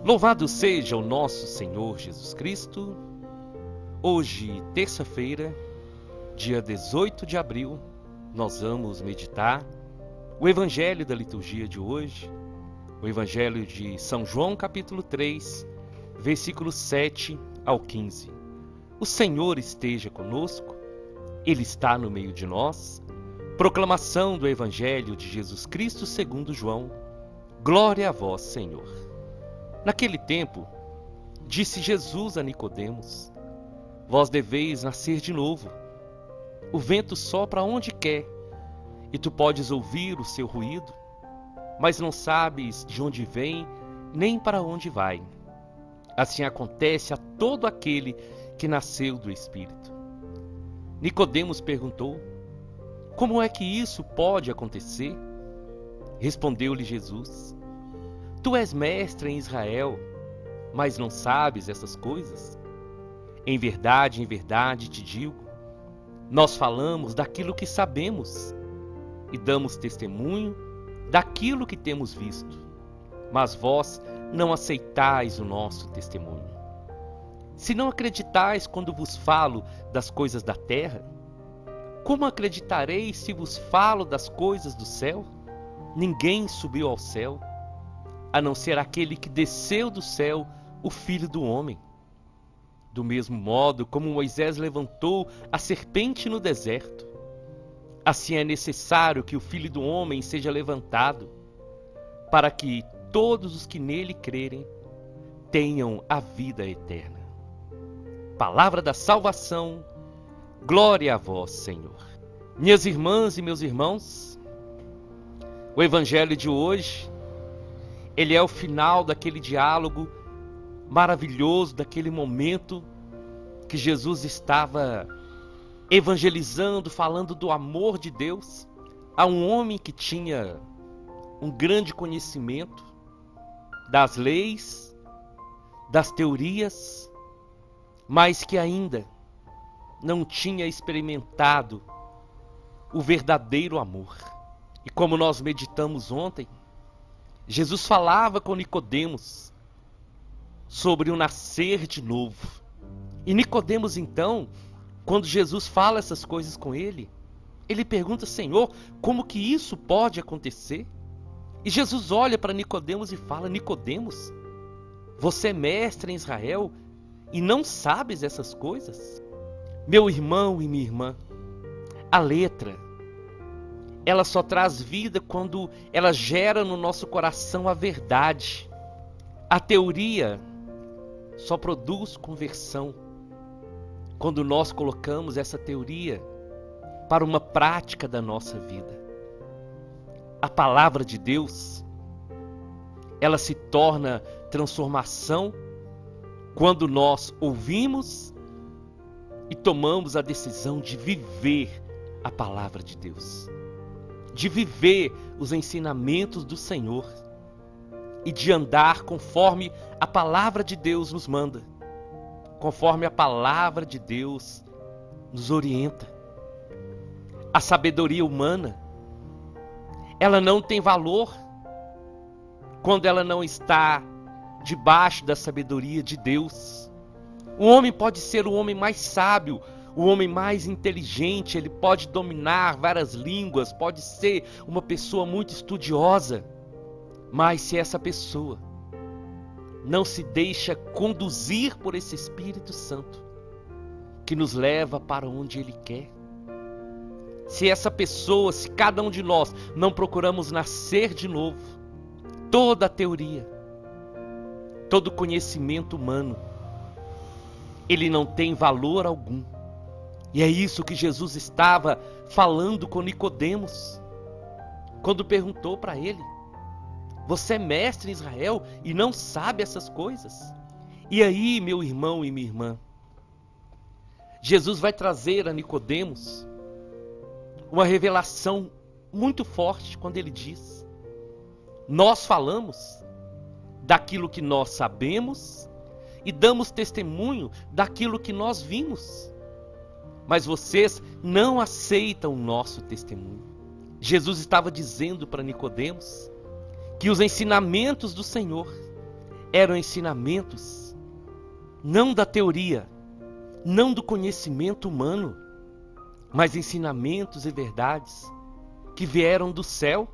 Louvado seja o nosso Senhor Jesus Cristo. Hoje, terça-feira, dia 18 de abril, nós vamos meditar o Evangelho da liturgia de hoje, o Evangelho de São João, capítulo 3, versículos 7 ao 15. O Senhor esteja conosco, Ele está no meio de nós. Proclamação do Evangelho de Jesus Cristo segundo João. Glória a vós, Senhor. Naquele tempo, disse Jesus a Nicodemos: vós deveis nascer de novo. O vento sopra onde quer, e tu podes ouvir o seu ruído, mas não sabes de onde vem, nem para onde vai. Assim acontece a todo aquele que nasceu do Espírito. Nicodemos perguntou: como é que isso pode acontecer? Respondeu-lhe Jesus: tu és mestre em Israel, mas não sabes essas coisas? Em verdade te digo, nós falamos daquilo que sabemos e damos testemunho daquilo que temos visto, mas vós não aceitais o nosso testemunho. Se não acreditais quando vos falo das coisas da terra, como acreditareis se vos falo das coisas do céu? Ninguém subiu ao céu, a não ser aquele que desceu do céu, o Filho do Homem. Do mesmo modo como Moisés levantou a serpente no deserto, assim é necessário que o Filho do Homem seja levantado, para que todos os que nele crerem tenham a vida eterna. Palavra da salvação, glória a vós, Senhor. Minhas irmãs e meus irmãos, o Evangelho de hoje, ele é o final daquele diálogo maravilhoso, daquele momento que Jesus estava evangelizando, falando do amor de Deus a um homem que tinha um grande conhecimento das leis, das teorias, mas que ainda não tinha experimentado o verdadeiro amor. E como nós meditamos ontem, Jesus falava com Nicodemos sobre o nascer de novo. E Nicodemos, então, quando Jesus fala essas coisas com ele, ele pergunta: Senhor, como que isso pode acontecer? E Jesus olha para Nicodemos e fala: Nicodemos, você é mestre em Israel e não sabes essas coisas? Meu irmão e minha irmã, a letra, ela só traz vida quando ela gera no nosso coração a verdade. A teoria só produz conversão quando nós colocamos essa teoria para uma prática da nossa vida. A palavra de Deus, ela se torna transformação quando nós ouvimos e tomamos a decisão de viver a palavra de Deus, de viver os ensinamentos do Senhor e de andar conforme a palavra de Deus nos manda, conforme a palavra de Deus nos orienta. A sabedoria humana, ela não tem valor quando ela não está debaixo da sabedoria de Deus. O homem pode ser o homem mais sábio, o homem mais inteligente, ele pode dominar várias línguas, pode ser uma pessoa muito estudiosa, mas se essa pessoa não se deixa conduzir por esse Espírito Santo, que nos leva para onde Ele quer, se cada um de nós não procuramos nascer de novo, toda a teoria, todo conhecimento humano, ele não tem valor algum. E é isso que Jesus estava falando com Nicodemos, quando perguntou para ele: você é mestre em Israel e não sabe essas coisas? E aí, meu irmão e minha irmã, Jesus vai trazer a Nicodemos uma revelação muito forte quando ele diz: nós falamos daquilo que nós sabemos e damos testemunho daquilo que nós vimos, mas vocês não aceitam o nosso testemunho. Jesus estava dizendo para Nicodemos que os ensinamentos do Senhor, eram ensinamentos não da teoria, não do conhecimento humano, mas ensinamentos e verdades que vieram do céu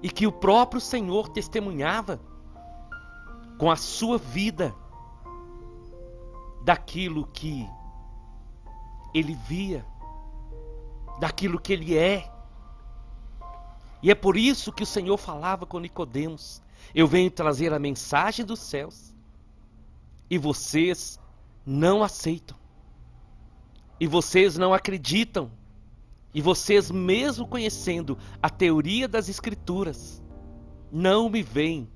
e que o próprio Senhor testemunhava com a sua vida daquilo que ele via, daquilo que ele é. E é por isso que o Senhor falava com Nicodemos: eu venho trazer a mensagem dos céus e vocês não aceitam, e vocês não acreditam, e vocês, mesmo conhecendo a teoria das Escrituras, não me veem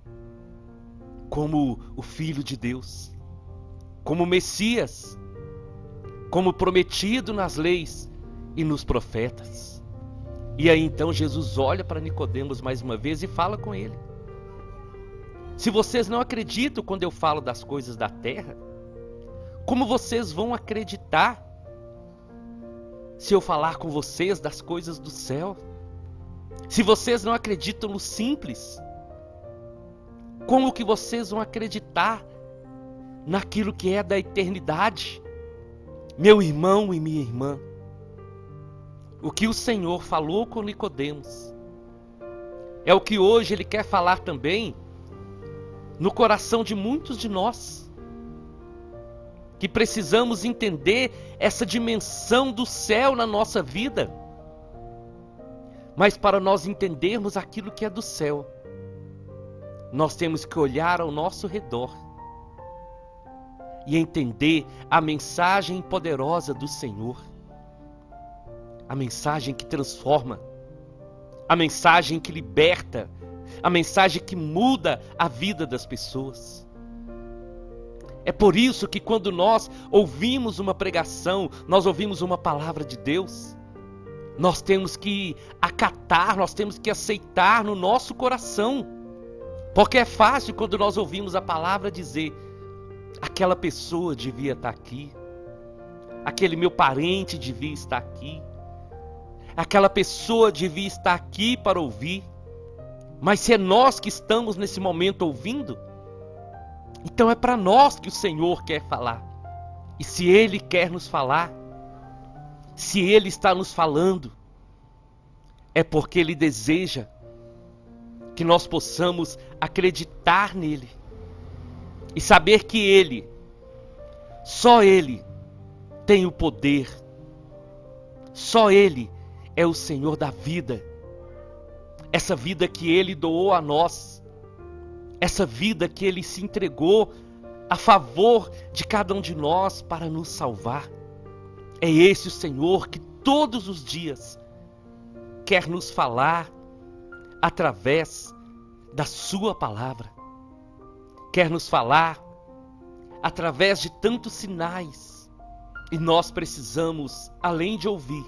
como o Filho de Deus, como Messias, como prometido nas leis e nos profetas. E aí então Jesus olha para Nicodemos mais uma vez e fala com ele: se vocês não acreditam quando eu falo das coisas da terra, como vocês vão acreditar se eu falar com vocês das coisas do céu? Se vocês não acreditam no simples, como que vocês vão acreditar naquilo que é da eternidade? Meu irmão e minha irmã, o que o Senhor falou com Nicodemos é o que hoje Ele quer falar também no coração de muitos de nós, que precisamos entender essa dimensão do céu na nossa vida. Mas para nós entendermos aquilo que é do céu, nós temos que olhar ao nosso redor e entender a mensagem poderosa do Senhor. A mensagem que transforma, a mensagem que liberta, a mensagem que muda a vida das pessoas. É por isso que quando nós ouvimos uma pregação, nós ouvimos uma palavra de Deus, nós temos que acatar, nós temos que aceitar no nosso coração. Porque é fácil quando nós ouvimos a palavra dizer: aquela pessoa devia estar aqui, aquele meu parente devia estar aqui, aquela pessoa devia estar aqui para ouvir. Mas se é nós que estamos nesse momento ouvindo, então é para nós que o Senhor quer falar. E se Ele quer nos falar, se Ele está nos falando, é porque Ele deseja que nós possamos acreditar nele e saber que Ele, só Ele tem o poder, só Ele é o Senhor da vida. Essa vida que Ele doou a nós, essa vida que Ele se entregou a favor de cada um de nós para nos salvar. É esse o Senhor que todos os dias quer nos falar através da sua palavra. Quer nos falar através de tantos sinais. E nós precisamos, além de ouvir,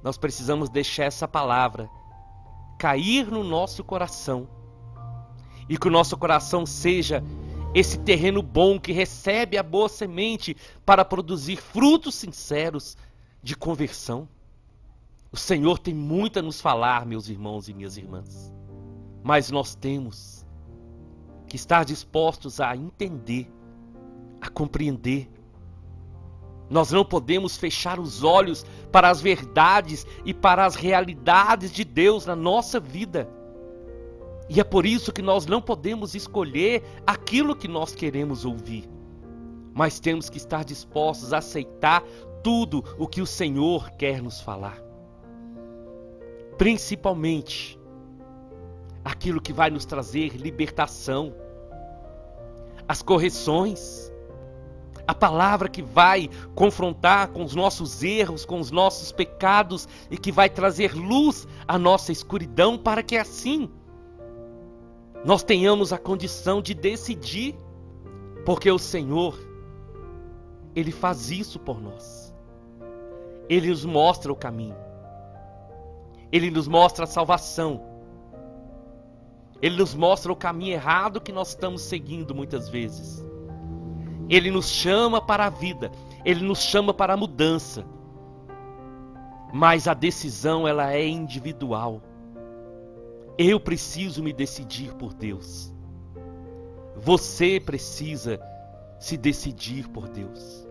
nós precisamos deixar essa palavra cair no nosso coração. E que o nosso coração seja esse terreno bom que recebe a boa semente para produzir frutos sinceros de conversão. O Senhor tem muito a nos falar, meus irmãos e minhas irmãs. Mas nós temos que estar dispostos a entender, a compreender. Nós não podemos fechar os olhos para as verdades e para as realidades de Deus na nossa vida. E é por isso que nós não podemos escolher aquilo que nós queremos ouvir. Mas temos que estar dispostos a aceitar tudo o que o Senhor quer nos falar. Principalmente aquilo que vai nos trazer libertação, as correções, a palavra que vai confrontar com os nossos erros, com os nossos pecados e que vai trazer luz à nossa escuridão, para que assim nós tenhamos a condição de decidir, porque o Senhor, Ele faz isso por nós. Ele nos mostra o caminho. Ele nos mostra a salvação. Ele nos mostra o caminho errado que nós estamos seguindo muitas vezes. Ele nos chama para a vida. Ele nos chama para a mudança. Mas a decisão, ela é individual. Eu preciso me decidir por Deus. você precisa se decidir por Deus.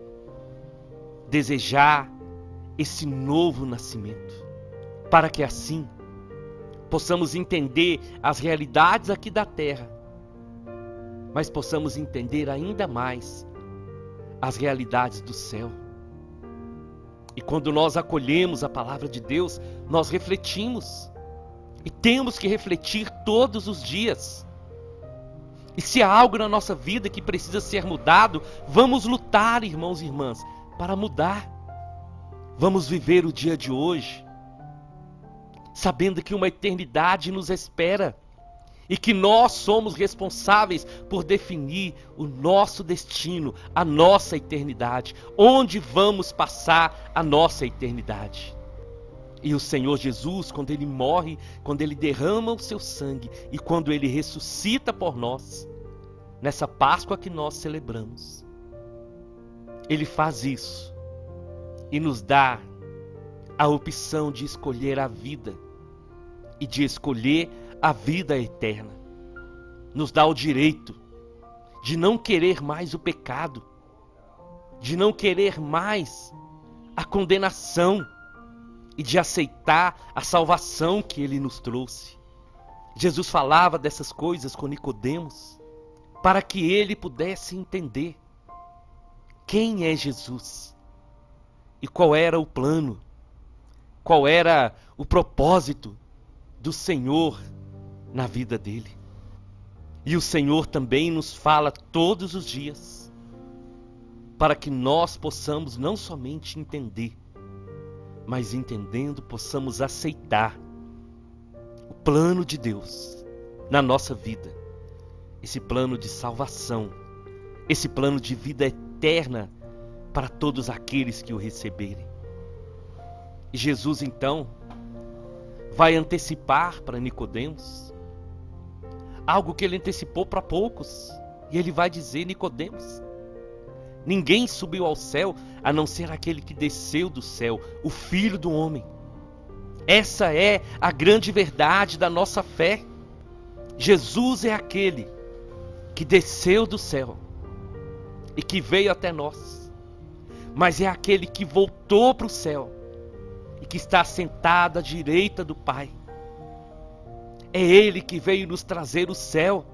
Desejar esse novo nascimento, para que assim possamos entender as realidades aqui da terra, mas possamos entender ainda mais as realidades do céu. E quando nós acolhemos a palavra de Deus, nós refletimos. E temos que refletir todos os dias. E se há algo na nossa vida que precisa ser mudado, vamos lutar, irmãos e irmãs, para mudar. Vamos viver o dia de hoje, sabendo que uma eternidade nos espera e que nós somos responsáveis por definir o nosso destino, a nossa eternidade, onde vamos passar a nossa eternidade. E o Senhor Jesus, quando Ele morre, quando Ele derrama o seu sangue e quando Ele ressuscita por nós, nessa Páscoa que nós celebramos, Ele faz isso e nos dá a opção de escolher a vida e de escolher a vida eterna. Nos dá o direito de não querer mais o pecado, de não querer mais a condenação e de aceitar a salvação que Ele nos trouxe. Jesus falava dessas coisas com Nicodemos para que ele pudesse entender quem é Jesus e qual era o plano, qual era o propósito do Senhor na vida dele. E o Senhor também nos fala todos os dias para que nós possamos não somente entender, mas entendendo possamos aceitar o plano de Deus na nossa vida, esse plano de salvação, esse plano de vida eterna para todos aqueles que o receberem. E Jesus então vai antecipar para Nicodemos algo que ele antecipou para poucos, e ele vai dizer: Nicodemos, ninguém subiu ao céu a não ser aquele que desceu do céu, o Filho do Homem. Essa é a grande verdade da nossa fé. Jesus é aquele que desceu do céu e que veio até nós, mas é aquele que voltou para o céu e que está sentado à direita do Pai. É Ele que veio nos trazer o céu.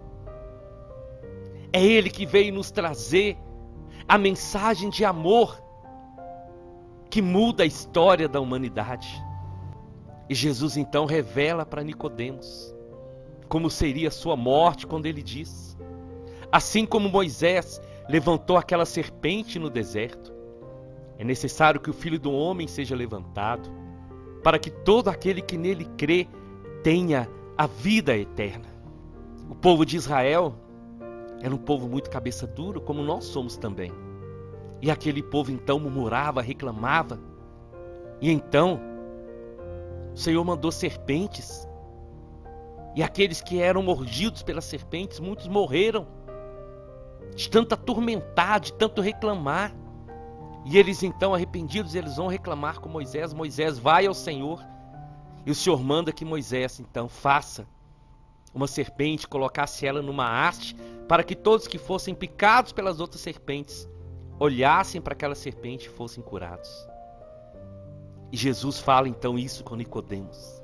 É Ele que veio nos trazer a mensagem de amor que muda a história da humanidade. E Jesus então revela para Nicodemos como seria a sua morte, quando ele diz: assim como Moisés levantou aquela serpente no deserto, é necessário que o Filho do Homem seja levantado, para que todo aquele que nele crê tenha a vida eterna. O povo de Israel era um povo muito cabeça dura, como nós somos também. E aquele povo então murmurava, reclamava. E então o Senhor mandou serpentes. E aqueles que eram mordidos pelas serpentes, muitos morreram, de tanto atormentar, de tanto reclamar. E eles então, arrependidos, eles vão reclamar com Moisés. Moisés vai ao Senhor, e o Senhor manda que Moisés então faça uma serpente, colocasse ela numa haste, para que todos que fossem picados pelas outras serpentes olhassem para aquela serpente e fossem curados. E Jesus fala então isso com Nicodemos,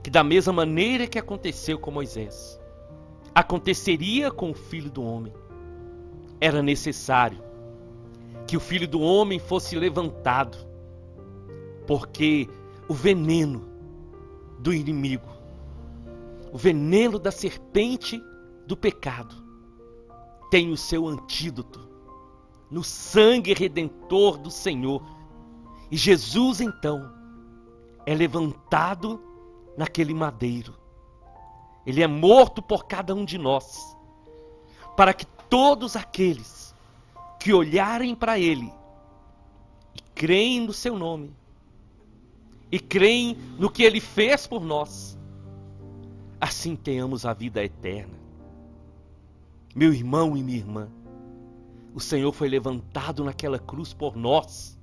que da mesma maneira que aconteceu com Moisés, aconteceria com o Filho do Homem. Era necessário que o Filho do Homem fosse levantado, porque o veneno do inimigo, o veneno da serpente do pecado, tem o seu antídoto no sangue redentor do Senhor. E Jesus então é levantado naquele madeiro. Ele é morto por cada um de nós, para que todos aqueles que olharem para Ele e creem no seu nome, e creem no que Ele fez por nós, assim tenhamos a vida eterna. Meu irmão e minha irmã, o Senhor foi levantado naquela cruz por nós.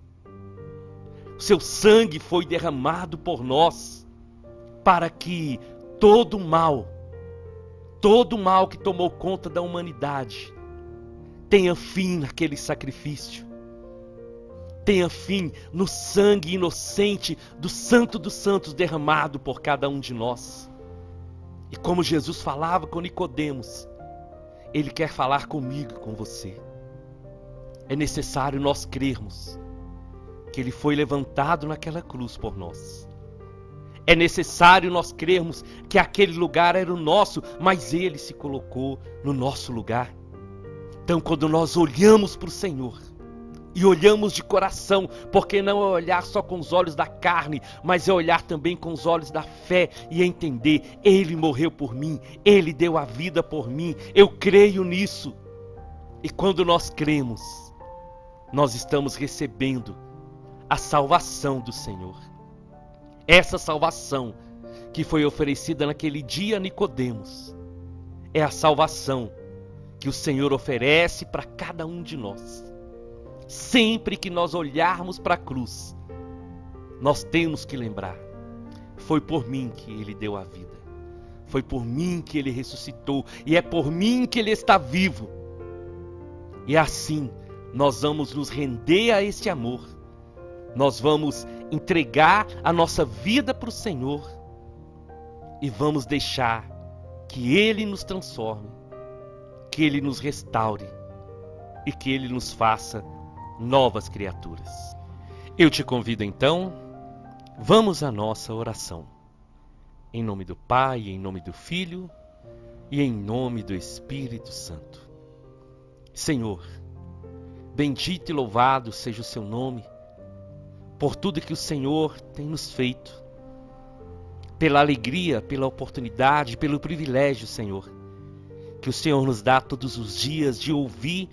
O seu sangue foi derramado por nós, para que todo mal, todo o mal que tomou conta da humanidade tenha fim naquele sacrifício. Tenha fim no sangue inocente do Santo dos Santos derramado por cada um de nós. E como Jesus falava com Nicodemos, Ele quer falar comigo e com você. É necessário nós crermos que Ele foi levantado naquela cruz por nós. É necessário nós crermos que aquele lugar era o nosso, mas Ele se colocou no nosso lugar. Então, quando nós olhamos para o Senhor, e olhamos de coração, porque não é olhar só com os olhos da carne, mas é olhar também com os olhos da fé e entender, Ele morreu por mim, Ele deu a vida por mim, eu creio nisso. E quando nós cremos, nós estamos recebendo a salvação do Senhor. Essa salvação que foi oferecida naquele dia a Nicodemos, é a salvação que o Senhor oferece para cada um de nós. Sempre que nós olharmos para a cruz, nós temos que lembrar, foi por mim que Ele deu a vida, foi por mim que Ele ressuscitou, e é por mim que Ele está vivo. E assim, nós vamos nos render a esse amor, nós vamos entregar a nossa vida para o Senhor, e vamos deixar que Ele nos transforme, que Ele nos restaure, e que Ele nos faça novas criaturas. Eu te convido então, vamos à nossa oração. Em nome do Pai, em nome do Filho e em nome do Espírito Santo. Senhor, bendito e louvado seja o seu nome, por tudo que o Senhor tem nos feito, pela alegria, pela oportunidade, pelo privilégio, Senhor, que o Senhor nos dá todos os dias de ouvir,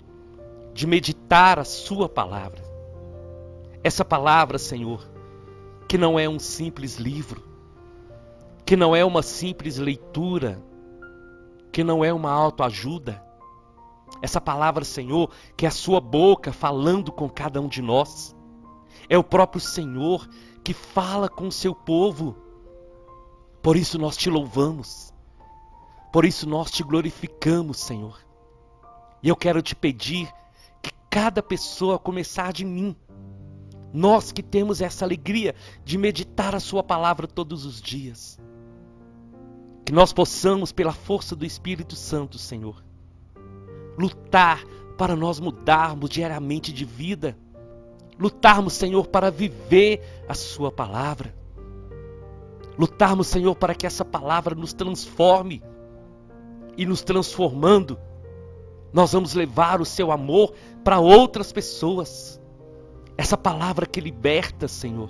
de meditar a sua palavra. Essa palavra, Senhor, que não é um simples livro, que não é uma simples leitura, que não é uma autoajuda. Essa palavra, Senhor, que é a sua boca falando com cada um de nós. É o próprio Senhor que fala com o seu povo. Por isso nós te louvamos. Por isso nós te glorificamos, Senhor. E eu quero te pedir que cada pessoa, a começar de mim, nós que temos essa alegria de meditar a sua palavra todos os dias, que nós possamos, pela força do Espírito Santo, Senhor, lutar para nós mudarmos diariamente de vida, lutarmos, Senhor, para viver a sua palavra, lutarmos, Senhor, para que essa palavra nos transforme, e nos transformando, nós vamos levar o seu amor para outras pessoas. Essa palavra que liberta, Senhor.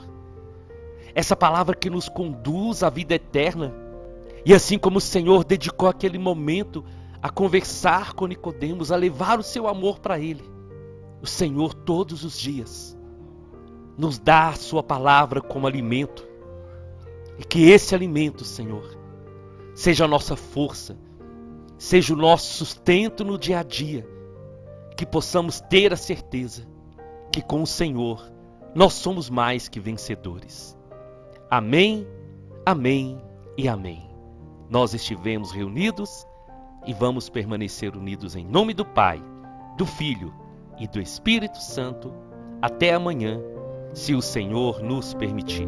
Essa palavra que nos conduz à vida eterna. E assim como o Senhor dedicou aquele momento a conversar com Nicodemos, a levar o seu amor para ele, o Senhor todos os dias nos dá a sua palavra como alimento. E que esse alimento, Senhor, seja a nossa força, seja o nosso sustento no dia a dia, que possamos ter a certeza que com o Senhor nós somos mais que vencedores. Amém, amém e amém. Nós estivemos reunidos e vamos permanecer unidos em nome do Pai, do Filho e do Espírito Santo até amanhã, se o Senhor nos permitir.